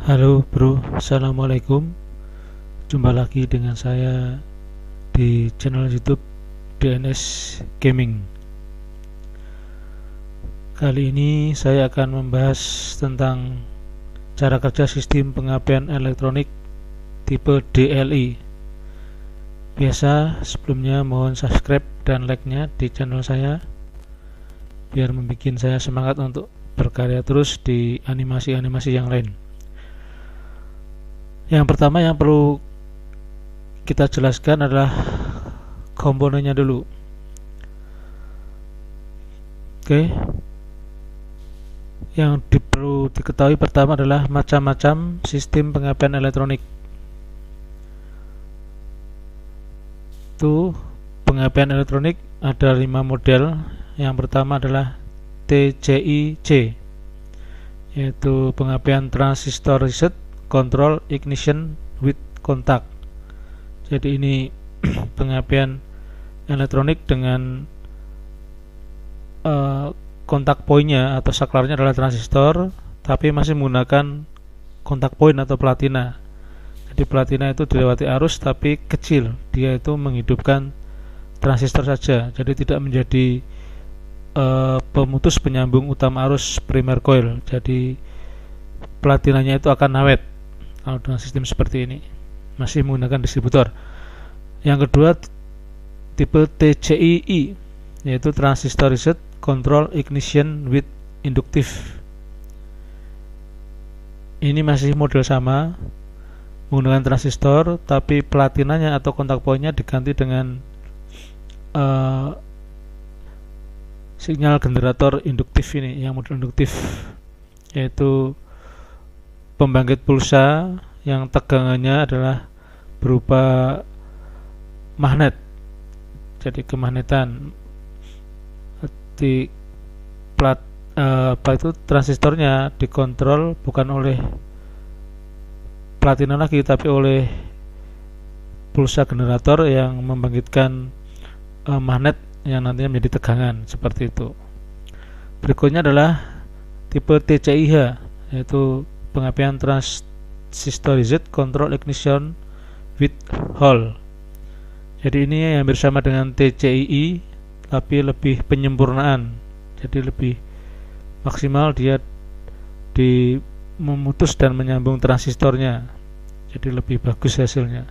Halo bro, assalamualaikum. Jumpa lagi dengan saya di channel YouTube DNS Gaming. Kali ini saya akan membahas tentang cara kerja sistem pengapian elektronik tipe DLI. Biasa sebelumnya mohon subscribe dan like-nya di channel saya biar membuat saya semangat untuk berkarya terus di animasi-animasi yang lain. Yang pertama yang perlu kita jelaskan adalah komponennya dulu. Oke. Yang perlu diketahui pertama adalah macam-macam sistem pengapian elektronik. Itu pengapian elektronik ada 5 model. Yang pertama adalah TCIC, yaitu pengapian transistor reset control ignition with contact. Jadi ini pengapian elektronik dengan kontak poinnya atau saklarnya adalah transistor, tapi masih menggunakan kontak poin atau platina. Jadi platina itu dilewati arus tapi kecil, dia itu menghidupkan transistor saja, jadi tidak menjadi pemutus penyambung utama arus primer coil. Jadi platinanya itu akan awet kalau dengan sistem seperti ini, masih menggunakan distributor. Yang kedua tipe TCII, yaitu transistor reset control ignition with inductive. Ini masih model sama, menggunakan transistor, tapi platinanya atau kontak poinnya diganti dengan sinyal generator induktif. Ini yang model induktif, yaitu pembangkit pulsa yang tegangannya adalah berupa magnet. Jadi kemagnetan di itu transistornya dikontrol bukan oleh platina lagi, tapi oleh pulsa generator yang membangkitkan magnet yang nantinya menjadi tegangan, seperti itu. Berikutnya adalah tipe TCIH, yaitu pengapian transistor reset control ignition with Hall. Jadi ini yang bersama dengan TCII, tapi lebih penyempurnaan. Jadi lebih maksimal dia di memutus dan menyambung transistornya. Jadi lebih bagus hasilnya.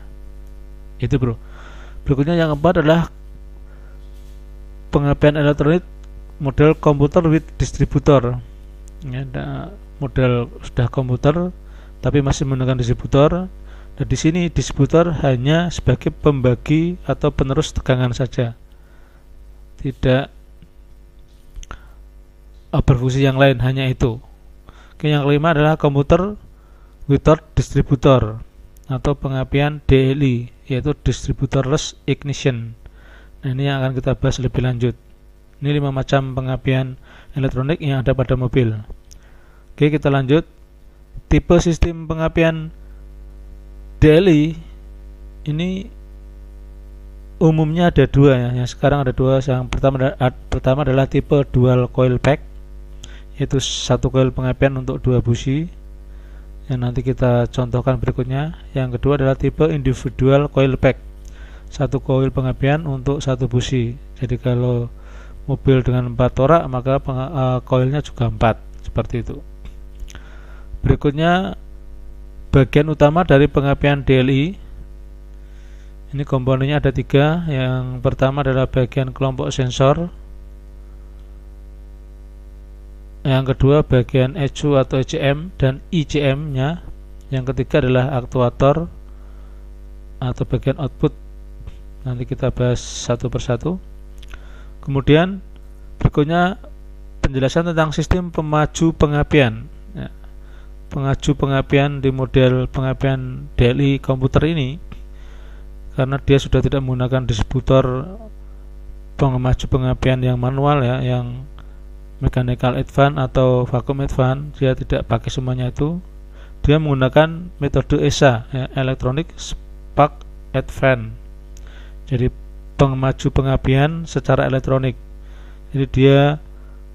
Itu bro. Berikutnya yang keempat adalah pengapian elektronik model komputer with distributor. Ya, model sudah komputer tapi masih menggunakan distributor. Dan di sini distributor hanya sebagai pembagi atau penerus tegangan saja, tidak berfungsi yang lain, hanya itu. Oke, yang kelima adalah komputer without distributor atau pengapian DLI, yaitu distributorless ignition. Nah, ini yang akan kita bahas lebih lanjut. Ini 5 macam pengapian elektronik yang ada pada mobil. Oke, kita lanjut. Tipe sistem pengapian DLI ini umumnya ada 2 ya. Yang sekarang ada 2. Yang pertama adalah tipe dual coil pack, yaitu satu coil pengapian untuk 2 busi, yang nanti kita contohkan berikutnya. Yang kedua adalah tipe individual coil pack, satu coil pengapian untuk 1 busi. Jadi kalau mobil dengan 4 torak, maka coilnya juga 4, seperti itu. Berikutnya bagian utama dari pengapian DLI. Ini komponennya ada 3. Yang pertama adalah bagian kelompok sensor. Yang kedua bagian ECU atau ECM dan ICM nya. Yang ketiga adalah aktuator atau bagian output. Nanti kita bahas satu persatu. Kemudian berikutnya penjelasan tentang sistem pemaju pengapian. Pengaju pengapian di model pengapian DLI komputer ini, karena dia sudah tidak menggunakan distributor pemaju pengapian yang manual ya, yang mechanical advance atau vacuum advance, dia tidak pakai semuanya itu. Dia menggunakan metode ESA ya, electronic spark advance. Jadi pemaju pengapian secara elektronik. Jadi dia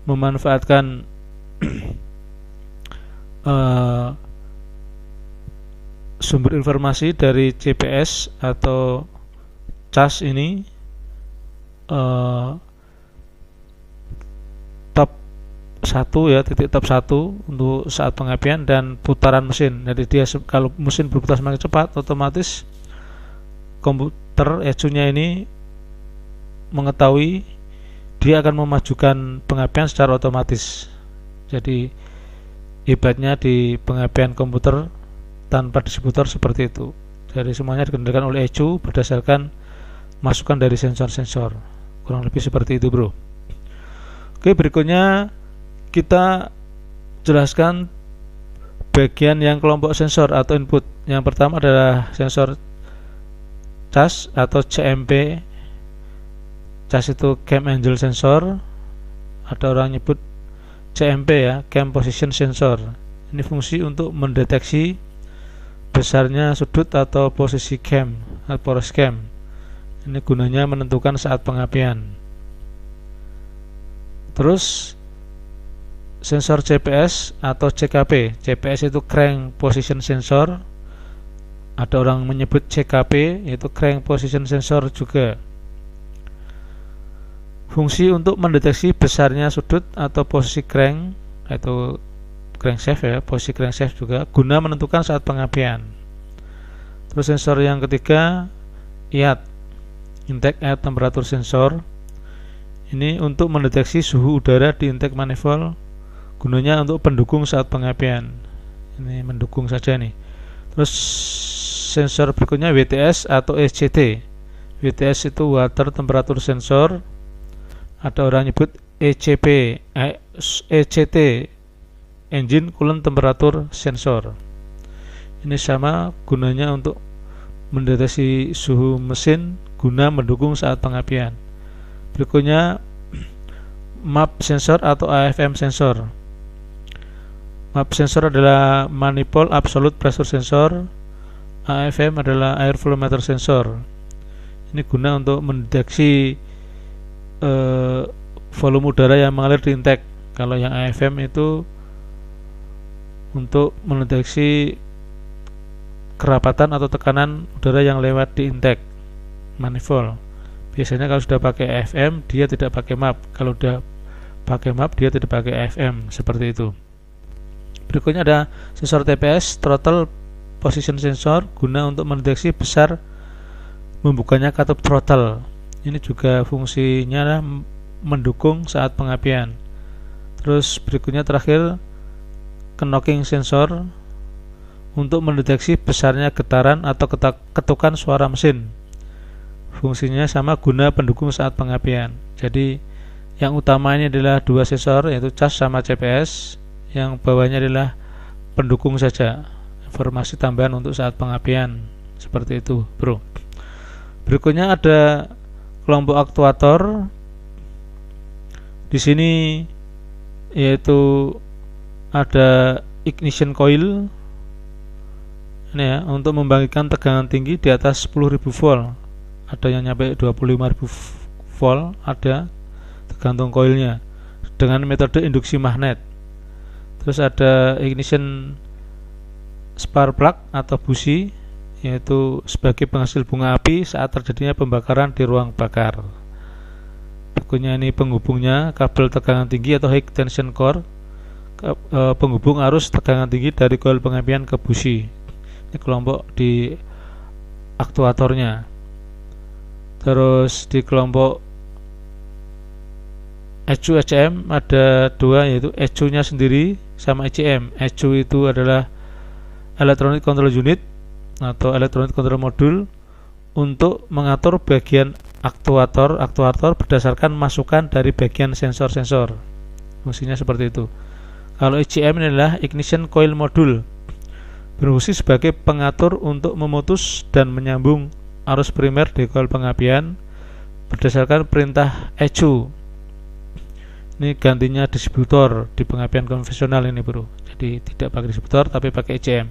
memanfaatkan sumber informasi dari CPS atau cas ini top 1 ya, titik top 1 untuk saat pengapian dan putaran mesin. Jadi dia kalau mesin berputar semakin cepat, otomatis komputer ECU-nya ini mengetahui dia akan memajukan pengapian secara otomatis. Jadi hebatnya di pengapian komputer tanpa distributor seperti itu. Jadi semuanya dikendalikan oleh ECU berdasarkan masukan dari sensor-sensor. Kurang lebih seperti itu, bro. Oke, berikutnya kita jelaskan bagian yang kelompok sensor atau input. Yang pertama adalah sensor cas atau CMP. Cas itu Cam Angle Sensor. Ada orang nyebut CMP ya, Cam Position Sensor. Ini fungsi untuk mendeteksi besarnya sudut atau posisi cam atau poros cam. Ini gunanya menentukan saat pengapian. Terus sensor CPS atau CKP. CPS itu Crank Position Sensor. Ada orang menyebut CKP, yaitu Crank Position Sensor juga. Fungsi untuk mendeteksi besarnya sudut atau posisi crank, yaitu crankshaft ya, posisi crankshaft juga, guna menentukan saat pengapian. Terus sensor yang ketiga, IAT, Intake Air Temperature Sensor. Ini untuk mendeteksi suhu udara di intake manifold, gunanya untuk pendukung saat pengapian. Ini mendukung saja nih. Terus sensor berikutnya WTS atau SCT. WTS itu Water Temperature Sensor. Ada orang nyebut ECP, ECT, Engine Coolant Temperature Sensor. Ini sama, gunanya untuk mendeteksi suhu mesin guna mendukung saat pengapian. Berikutnya MAP sensor atau AFM sensor. MAP sensor adalah Manifold Absolute Pressure Sensor. AFM adalah Air Flow Meter Sensor. Ini guna untuk mendeteksi volume udara yang mengalir di intake. Kalau yang AFM itu untuk mendeteksi kerapatan atau tekanan udara yang lewat di intake manifold. Biasanya kalau sudah pakai AFM dia tidak pakai MAP. Kalau sudah pakai MAP dia tidak pakai AFM, seperti itu. Berikutnya ada sensor TPS, Throttle Position Sensor, guna untuk mendeteksi besar membukanya katup throttle. Ini juga fungsinya mendukung saat pengapian. Terus berikutnya terakhir knocking sensor, untuk mendeteksi besarnya getaran atau ketukan suara mesin. Fungsinya sama, guna pendukung saat pengapian. Jadi yang utama ini adalah dua sensor, yaitu cas sama CPS. Yang bawahnya adalah pendukung saja, informasi tambahan untuk saat pengapian. Seperti itu, bro. Berikutnya ada kelompok aktuator. Di sini yaitu ada ignition coil. Ini ya, untuk membangkitkan tegangan tinggi di atas 10.000 volt. Ada yang nyampe 25.000 volt, ada, tergantung koilnya, dengan metode induksi magnet. Terus ada ignition spark plug atau busi, yaitu sebagai penghasil bunga api saat terjadinya pembakaran di ruang bakar. Berikutnya ini penghubungnya, kabel tegangan tinggi atau high tension core, penghubung arus tegangan tinggi dari koil pengapian ke busi. Ini kelompok di aktuatornya. Terus di kelompok ECU ECM ada dua, yaitu ECU nya sendiri sama ECM. ECU itu adalah Electronic Control Unit atau Electronic Control Module, untuk mengatur bagian aktuator berdasarkan masukan dari bagian sensor-sensor. Fungsinya seperti itu. Kalau ECM adalah Ignition Coil Module, berfungsi sebagai pengatur untuk memutus dan menyambung arus primer di koil pengapian berdasarkan perintah ECU. Ini gantinya distributor di pengapian konvensional ini, bro. Jadi tidak pakai distributor tapi pakai ECM.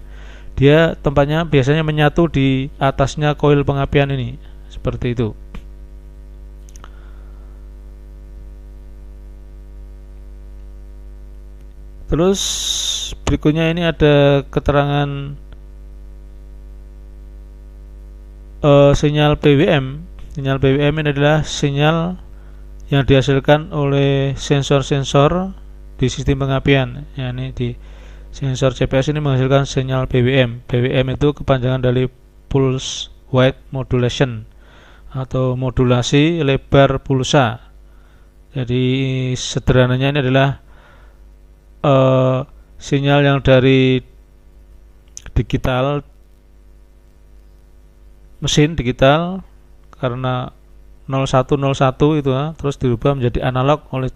Dia tempatnya biasanya menyatu di atasnya koil pengapian ini, seperti itu. Terus berikutnya ini ada keterangan sinyal PWM. Sinyal PWM ini adalah sinyal yang dihasilkan oleh sensor-sensor di sistem pengapian. Ya, ini di sensor CPS ini menghasilkan sinyal PWM. PWM itu kepanjangan dari pulse width modulation atau modulasi lebar pulsa. Jadi sederhananya ini adalah sinyal yang dari digital, mesin digital karena 0101 itu terus dirubah menjadi analog oleh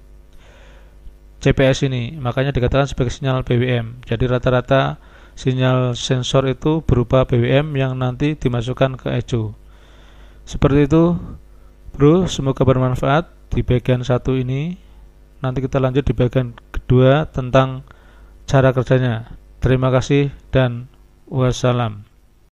CPS ini, makanya dikatakan sebagai sinyal PWM. Jadi rata-rata sinyal sensor itu berupa PWM yang nanti dimasukkan ke ECU. Seperti itu bro, semoga bermanfaat di bagian satu ini. Nanti kita lanjut di bagian kedua tentang cara kerjanya. Terima kasih dan wassalam.